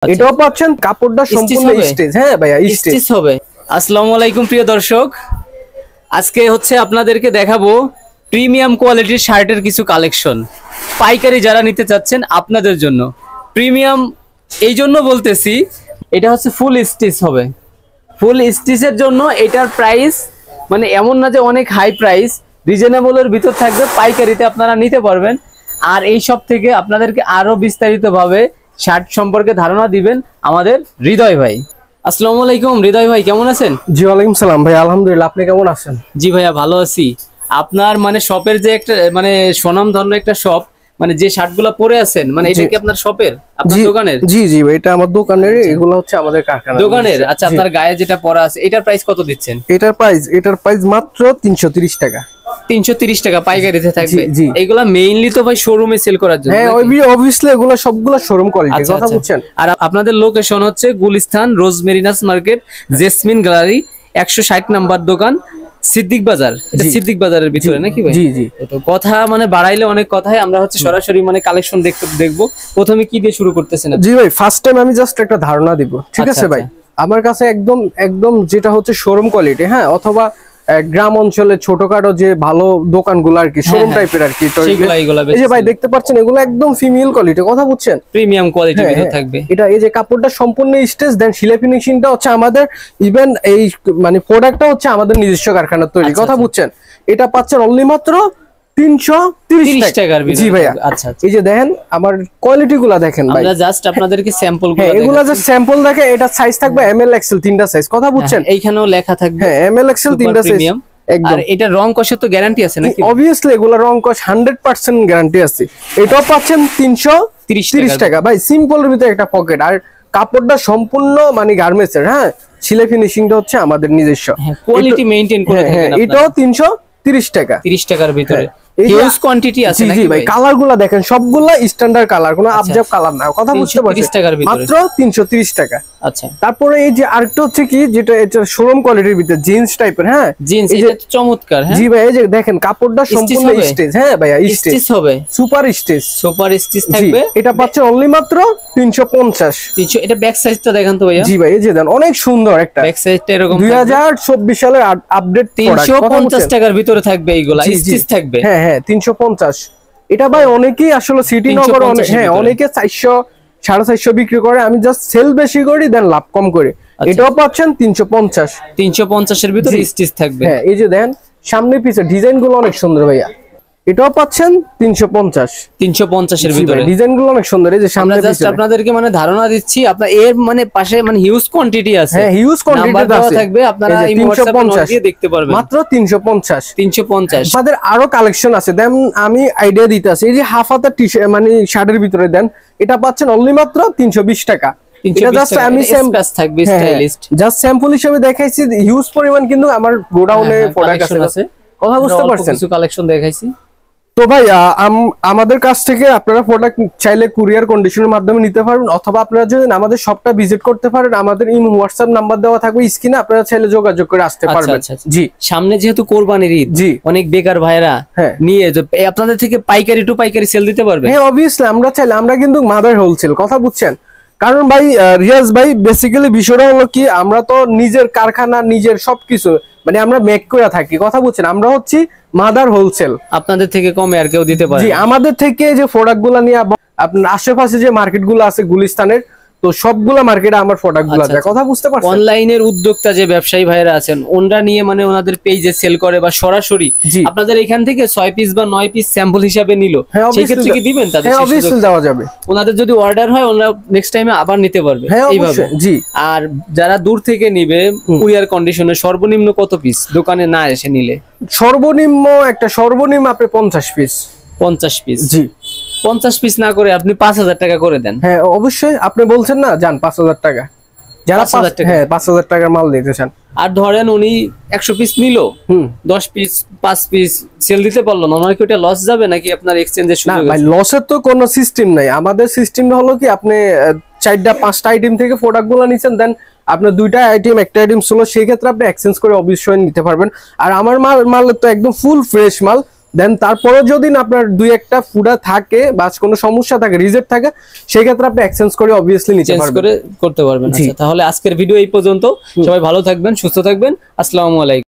এটাও পাচ্ছেন কাপড়টা সম্পূর্ণ স্টিচ। হ্যাঁ ভাইয়া স্টিচ হবে। আসসালামু আলাইকুম প্রিয় দর্শক, আজকে হচ্ছে আপনাদেরকে দেখাবো প্রিমিয়াম কোয়ালিটির শার্টের কিছু কালেকশন। পাইকারি যারা নিতে চাচ্ছেন আপনাদের জন্য প্রিমিয়াম, এই জন্য বলতেছি এটা হচ্ছে ফুল স্টিচ হবে। ফুল স্টিচের জন্য এটার প্রাইস মানে এমন না যে অনেক হাই প্রাইস, রিজনেবলের ভিতর থাকবে, পাইকারিতে আপনারা নিতে পারবেন। আর এই সব থেকে আপনাদেরকে আরো বিস্তারিতভাবে শার্ট সম্পর্কে ধারণা দিবেন আমাদের হৃদয় ভাই। আসসালামু আলাইকুম হৃদয় ভাই, কেমন আছেন? জি ওয়ালাইকুম সালাম ভাই, আলহামদুলিল্লাহ, আপনি কেমন আছেন? জি ভাইয়া ভালো আছি। আপনার মানে শপের যে একটা মানে সুনাম ধন্য একটা শপ, মানে যে শার্টগুলো পরে আছেন, মানে এটা কি আপনার শপের, আপনার দোকানের? জি জি ভাই, এটা আমার দোকানের, এগুলো হচ্ছে আমাদের কারখানা দোকানের। আচ্ছা, আপনার গায়ে যেটা পরা আছে এটার প্রাইস কত দিচ্ছেন? এটার প্রাইস মাত্র 330 টাকা। 330 টাকা পাইকারিতে থাকবে। এগুলা মেইনলি তো ভাই শোরুমে সেল করার জন্য। হ্যাঁ অবভিয়াসলি এগুলো সবগুলো শোরুম কোয়ালিটি, কথা বুঝছেন। আর আপনাদের লোকেশন হচ্ছে গুলিস্তান রোজমেরিনাস মার্কেট, জেসমিন গ্যালারি, 160 নাম্বার দোকান, সিদ্দিক বাজার। এটা সিদ্দিক বাজারের ভিতরে নাকি ভাই? জি জি। তো কথা মানে বাড়াইলে অনেক কথাই, আমরা হচ্ছে সরাসরি মানে কালেকশন দেখবো। প্রথমে কি দিয়ে শুরু করতেছেন? জি ভাই, ফার্স্ট টাইম আমি জাস্ট একটা ধারণা দিব, ঠিক আছে ভাই? আমার কাছে একদম একদম যেটা হচ্ছে শোরুম কোয়ালিটি, হ্যাঁ, অথবা গ্রাম অঞ্চলে ছোটখাটো যে ভালো দোকানগুলো আর কি, শোরুম টাইপের আর কি, এই যে ভাই দেখতে পাচ্ছেন এগুলো একদম ফিমেল কোয়ালিটি, কথা বুঝছেন, প্রিমিয়াম কোয়ালিটির ভিতর থাকবে। এটা এই যে কাপড়টা সম্পূর্ণ স্টেজ, দেন সেলাই ফিনিশিংটা হচ্ছে আমাদের, ইভেন এই মানে প্রোডাক্টটা হচ্ছে আমাদের নিজস্ব কারখানার তৈরি, কথা বুঝছেন। এটা পাচ্ছেন অনলি মাত্র 330 টাকার ভিতরে। জি ভাইয়া। আচ্ছা, এই যে দেখেন আমার কোয়ালিটি গুলা দেখেন ভাই, আমরা জাস্ট আপনাদেরকে স্যাম্পল গুলো দেখাচ্ছি। এগুলা জাস্ট স্যাম্পল দেখে, এটা সাইজ থাকবে এমএল এক্সেল তিনটা সাইজ, কথা বুঝছেন। এইখানেও লেখা থাকবে হ্যাঁ এমএল এক্সেল তিনটা সাইজ একদম। আর এটা রং কষের তো গ্যারান্টি আছে নাকি? অবভিয়াসলি এগুলা রং কষ 100% গ্যারান্টি আছে। এটাও পাচ্ছেন 330 টাকা ভাই, সিম্পলের ভিতরে একটা পকেট, আর কাপড়টা সম্পূর্ণ মানে গার্মেন্টস এর, হ্যাঁ, সেলাই ফিনিশিংটা হচ্ছে আমাদের নিজস্ব, কোয়ালিটি মেইনটেইন করে থাকেন। এটাও 330 টাকা, 30 টাকার ভিতরে হিউজ কোয়ান্টিটি আছে নাকি ভাই? কালারগুলো দেখেন সবগুলা স্ট্যান্ডার্ড কালার, কোনো আবজাব কালার না, কথা বুঝতে পারছেন। মাত্র 330 টাকা। আচ্ছা, তারপরে এই যে আরেকটা হচ্ছে কি, যেটা এটা শোরুম কোয়ালিটির ভিতরে জিন্স টাইপের, হ্যাঁ জিন্স, এটা চমৎকার। হ্যাঁ জি ভাই, এই যে দেখেন কাপড়টা সম্পূর্ণ স্টেজ। হ্যাঁ ভাইয়া স্টেজ হবে, সুপার স্টেজ, সুপার স্টেজ থাকবে। এটা পাচ্ছেন অনলি মাত্র 350। এটা ব্যাক সাইজটা দেখেন তো ভাইয়া। জি ভাই, এই যে দেন অনেক সুন্দর একটা ব্যাক সাইজটা এরকম 2024 সালের আপডেট 350 টাকার ভিতরে থাকবে। এইগুলা স্টিচ থাকবে। হ্যাঁ হ্যাঁ 350। এটা ভাই অনেকেই আসলে সিটি নগর, অনেকে 400 450 বিক্রি করে, আমি জাস্ট সেল বেশি করি, দেন লাভ কম করি। এটাও পাচ্ছেন 350 এর ভিতরে স্টিচ থাকবে। হ্যাঁ এই যে দেন সামনে পিছে ডিজাইন গুলো অনেক সুন্দর ভাইয়া, এটাও পাচ্ছেন 350 এর ভিতরে। ডিজাইন গুলো অনেক সুন্দর। এই যে সামনে জাস্ট আপনাদেরকে মানে ধারণা দিচ্ছি, আপনার এর মানে পাশে মানে হিউজ কোয়ান্টিটি আছে। হ্যাঁ হিউজ কোয়ান্টিটি আছে থাকবে, আপনারা এই WhatsApp দিয়ে দেখতে পারবেন। মাত্র 350। আমাদের আরো কালেকশন আছে, দেন আমি আইডিয়া দিতেছি। এই যে হাফ হাতা টি-শার্ট মানে শার্টের ভিতরে দেন, এটা পাচ্ছেন অনলি মাত্র 320 টাকা। এটা জাস্ট আমি থাকবে স্টাইলিস্ট, জাস্ট স্যাম্পল হিসেবে দেখাইছি, হিউজ পরিমাণ কিন্তু আমার গোডাউনে প্রোডাক্ট আছে, কথা বুঝতে পারছেন। কিছু কালেকশন দেখাইছি। তো ভাই আমাদের কাছ থেকে আপনারা প্রোডাক্ট চাইলে কুরিয়ার কন্ডিশনের মাধ্যমে নিতে পারবেন, অথবা আপনারা যদি আমাদের শপটা ভিজিট করতে পারেন, আমাদের হোয়াটসঅ্যাপ নাম্বার দেওয়া থাকবে স্ক্রিনে, আপনারা চাইলে যোগাযোগ করে আসতে পারবেন। জি, সামনে যেহেতু কোরবানির ঈদ, জি অনেক বেকার ভাইরা নিয়ে আপনাদের থেকে পাইকারি টু পাইকারি সেল দিতে পারবে। হ্যাঁ অবভিয়াসলি আমরা চাইলে, আমরা কিন্তু মাদার হোলসেল, কথা বুঝছেন। কারণ ভাই রিয়াজ ভাই বেসিক্যালি বিষয়টা হলো কি, আমরা তো নিজের কারখানা, নিজের সবকিছু মানে আমরা মেক করে থাকি, কথা বুঝছেন। আমরা হচ্ছি মাদার হোলসেল, আপনাদের থেকে কমে আর কেউ দিতে পারে। জি, আমাদের থেকে যে প্রোডাক্ট গুলা নিয়ে আপনার আশেপাশে যে মার্কেট গুলো আছে গুলিস্তানের, তো সবগুলা মার্কেটে আমার প্রোডাক্ট গুলো যায়, কথা বুঝতে পারছেন। অনলাইনের উদ্যোক্তা যে ব্যবসায়ী ভাইরা আছেন, ওনরা নিয়ে মানে ওনাদের পেজে সেল করে বা সরাসরি আপনাদের এখান থেকে 6 পিস বা 9 পিস স্যাম্পল হিসাবে নিল, সেই ক্ষেত্রে কি দিবেন তাদের? হ্যাঁ অবভিয়াসলি দেওয়া যাবে। ওনাদের যদি অর্ডার হয়, ওনারা নেক্সট টাইমে আবার নিতে পারবে এইভাবে। জি, আর যারা দূর থেকে নিবে কুরিয়ার কন্ডিশনে সর্বনিম্ন কত পিস দোকানে না এসে নিলে? সর্বনিম্ন আপনি 50 পিস। 50 পিস? জি, 50 পিস না করে আপনি 5000 টাকা করে দেন। হ্যাঁ অবশ্যই, আপনি বলছেন না যান 5000 টাকা, যারা 5000 টাকার মাল নিতে চান। আর ধরেন উনি 100 পিস নিল, 10 পিস 5 পিস সেল দিতে পারলো না, ওনার কি ওটা লস যাবে নাকি আপনার এক্সচেঞ্জের সুযোগ আছে? ভাই লসের তো কোনো সিস্টেম নাই। আমাদের সিস্টেমটা হলো কি, আপনি 4টা 5টা আইটেম থেকে প্রোডাক্ট গুলো নিছেন, দেন আপনার 2টা আইটেম একটা আইটেম ছিল, সেই ক্ষেত্রে আপনি এক্সচেঞ্জ করে অবশ্যই নিতে পারবেন। আর আমার মাল তো একদম ফুল ফ্রেশ মাল, দেন তারপরে যদি না আপনার দুই একটা ফুডা থাকে বা কোনো সমস্যা থাকে, রিজেক্ট থাকে, সেই ক্ষেত্রে আপনি এক্সচেঞ্জ করে অবভিয়াসলি নিতে চেঞ্জ পারবেন, করে করতে পারবেন। আচ্ছা, তাহলে আজকের ভিডিও এই পর্যন্ত। সবাই ভালো থাকবেন, সুস্থ থাকবেন। আসসালামু আলাইকুম।